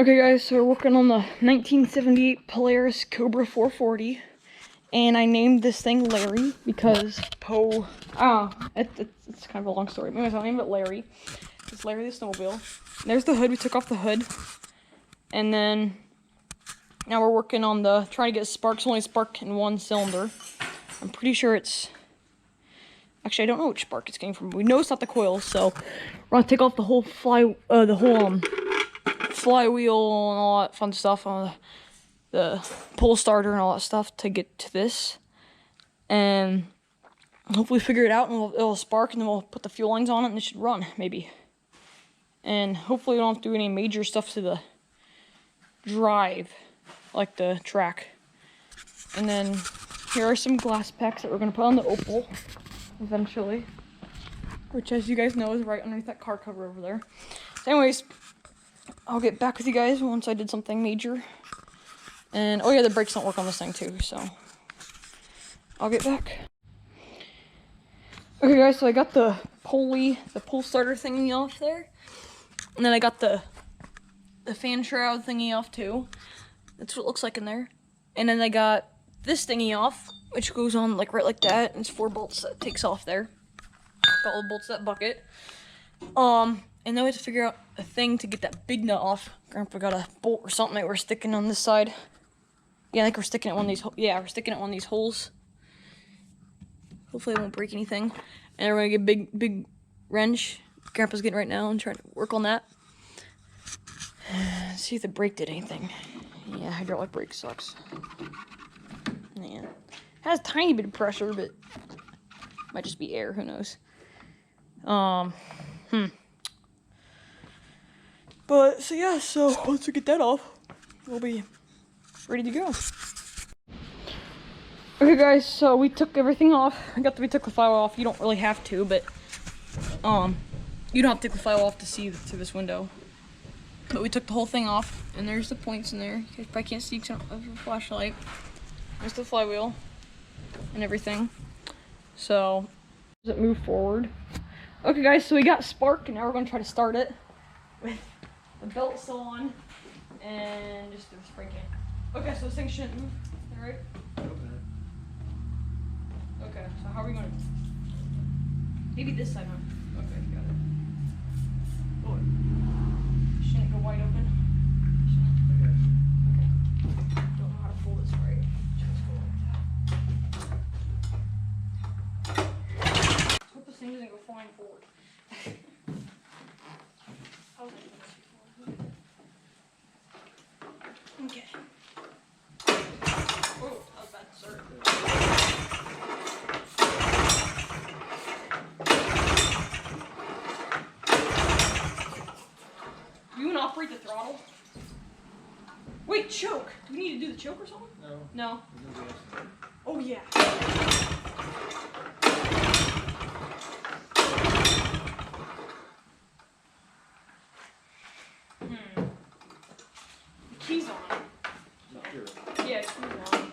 Okay guys, so we're working on the 1978 Polaris Cobra 440, and I named this thing Larry because it's kind of a long story. Anyways, I named it Larry. It's Larry the Snowmobile. And there's the hood, we took off the hood. And then, now we're working on trying to get sparks, only spark in one cylinder. I'm pretty sure actually I don't know which spark it's getting from. We know it's not the coils, so we're gonna take off the whole flywheel and all that fun stuff on the pull starter and all that stuff to get to this, and hopefully figure it out, and it'll spark, and then we'll put the fuel lines on it and it should run, maybe. And hopefully we don't have to do any major stuff to the drive, like the track. And then here are some glass packs that we're gonna put on the Opal eventually, which, as you guys know, is right underneath that car cover over there. So anyways, I'll get back with you guys once I did something major. And, oh yeah, the brakes don't work on this thing too, so I'll get back. Okay guys, so I got the pull starter thingy off there. And then I got the fan shroud thingy off too. That's what it looks like in there. And then I got this thingy off, which goes on like right like that. And it's 4 bolts that takes off there. Got all the bolts that bucket. And then we have to figure out a thing to get that big nut off. Grandpa got a bolt or something that we're sticking on this side. Yeah, I think we're sticking it on these. We're sticking it on these holes. Hopefully, it won't break anything. And we're gonna get a big wrench. Grandpa's getting right now and trying to work on that. See if the brake did anything. Yeah, hydraulic brake sucks. Yeah, has a tiny bit of pressure, but might just be air. Who knows? But, so yeah, so once we get that off, we'll be ready to go. Okay guys, so we took everything off. We took the firewall off. You don't really have to, but, you don't have to take the firewall off to see through this window. But we took the whole thing off, and there's the points in there. You guys probably can't see because I don't have a flashlight. There's the flywheel and everything. So, does it move forward? Okay guys, so we got spark, and now we're gonna try to start it with the belt still on, and just do the spray can. Okay, so this thing shouldn't move, alright? Okay, so how are we gonna... Maybe this side, huh? Okay, got it. Oh, shouldn't it go wide open? Okay. Don't know how to pull this right. Just go like that. Hope this thing doesn't go flying forward. Okay. Oh, that was bad, sorry. You want to operate the throttle? Wait, choke. Do we need to do the choke or something? No. No? Oh, yeah. Keys on. Not sure. Yeah, keys on.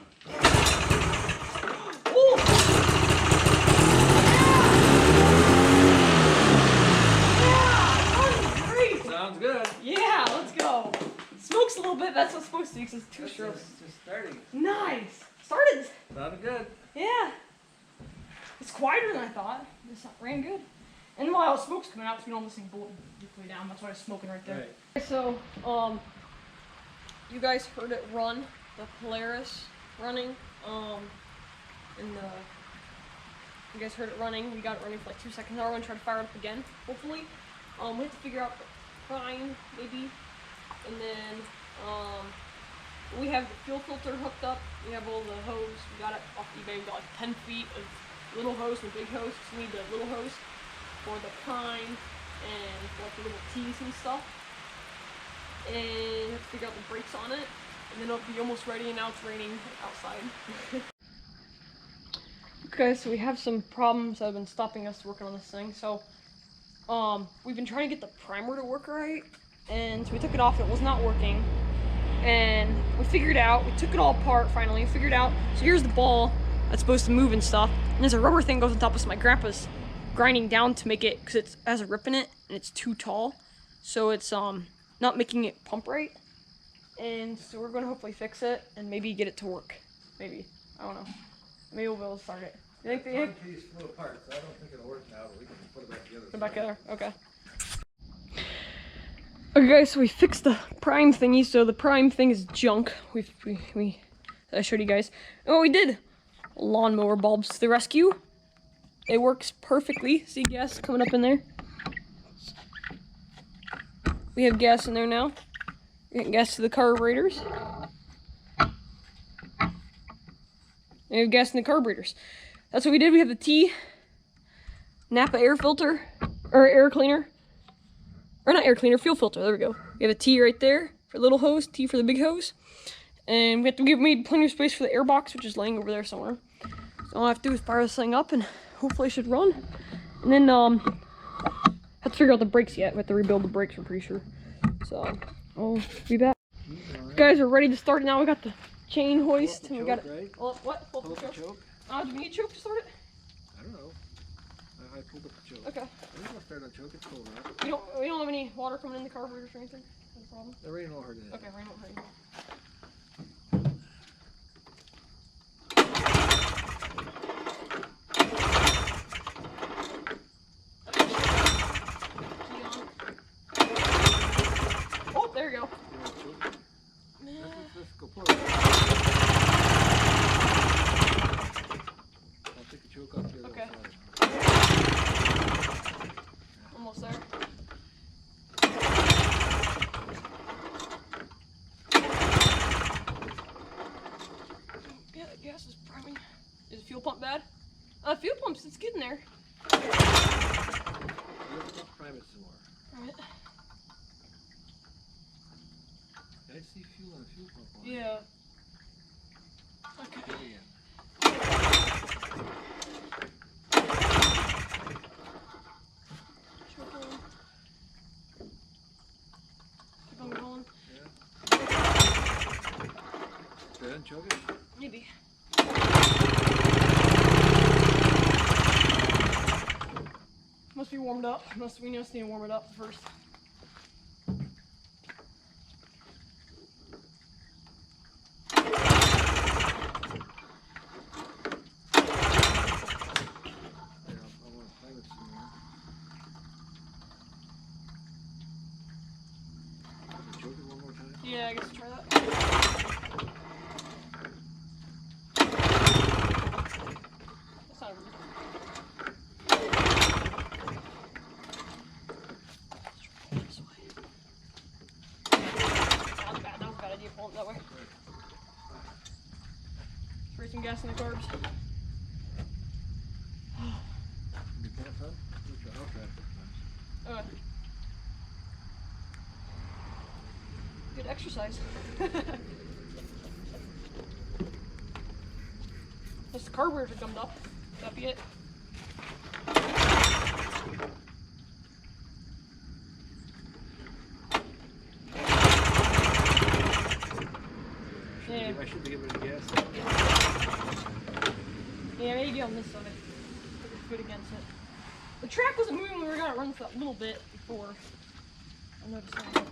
Oh! Yeah! That was great! Sounds good. Yeah, let's go. Smokes a little bit, that's what's supposed to be because it's 2 strokes. Just starting. Nice! Started! Sounded good. Yeah. It's quieter than I thought. This ran good. And while smoke's coming out, so we don't listen to bullet way down. That's why I was smoking right there. Right. So, you guys heard it run, the Polaris running, you guys heard it running. We got it running for like 2 seconds. Now we're gonna try to fire it up again, hopefully. We have to figure out the prime, maybe, and then, we have the fuel filter hooked up. We have all the hose. We got it off eBay. We got like 10 feet of little hose and big hose. So we need the little hose for the prime and for like the little T's and stuff. And have to figure out the brakes on it, and then it'll be almost ready, and now it's raining outside. Okay, so we have some problems that have been stopping us working on this thing. So, we've been trying to get the primer to work right, and so we took it off, it was not working. And we figured out, we took it all apart finally, figured out, so here's the ball that's supposed to move and stuff, and there's a rubber thing goes on top of my grandpa's grinding down to make it, because it has a rip in it, and it's too tall, so it's, not making it pump right. And so we're going to hopefully fix it and maybe get it to work. Maybe. I don't know. Maybe we'll be able to start it. You think One piece flew apart, so I don't think it'll work now, but we can put it back together. Put it back together. Okay. Okay, guys, so we fixed the prime thingy. So the prime thing is junk. I showed you guys. And what we did, lawnmower bulbs to the rescue. It works perfectly. See gas coming up in there. We have gas in there now. We got gas to the carburetors. We have gas in the carburetors. That's what we did. We have the T Napa air filter, or air cleaner. Or not air cleaner, fuel filter. There we go. We have a T right there for the little hose, T for the big hose. And we have to made plenty of space for the air box, which is laying over there somewhere. So all I have to do is fire this thing up and hopefully it should run. And then, have to figure out the brakes yet. We have to rebuild the brakes, I'm pretty sure. So, I'll be back. Guys, we're ready to start now. We got the chain hoist. And we got it. Right? What? Pull up the choke? Do we need a choke to start it? I don't know. I pulled up the choke. Okay. I'm gonna start on choke. It's cold, right? We don't have any water coming in the carburetors or anything? No problem. The rain won't hurt it. Okay, rain won't hurt you. Oh, there you go. Let's go pull it. I'll take the choke off here. Okay. Almost there. Yeah, the gas is priming. Is the fuel pump bad? Fuel pump's, it's getting there. Let's prime it some more. Prime it. I see fuel on the fuel pump line. Yeah. Okay. There we go. Keep on going. Yeah. Did I unchoke it? Maybe. Must be warmed up. We just need to warm it up first. Yeah, I guess try that. That's not rude. This way. That was bad. That was a bad idea pulling it that way. Spray some gas in the carbs. You can't, son? I'll try it sometimes. Okay. Good exercise. Unless the carburetors are gummed up. That'd be it. Yeah. I should be giving it gas. Yeah, maybe on this side. Put your foot against it. The track wasn't moving when we were gonna run that little bit before. I noticed that.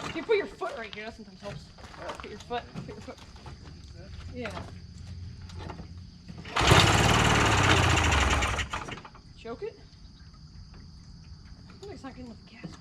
If you put your foot right here, that sometimes helps. Put your foot. Yeah. Choke it? I think it's not getting enough gas.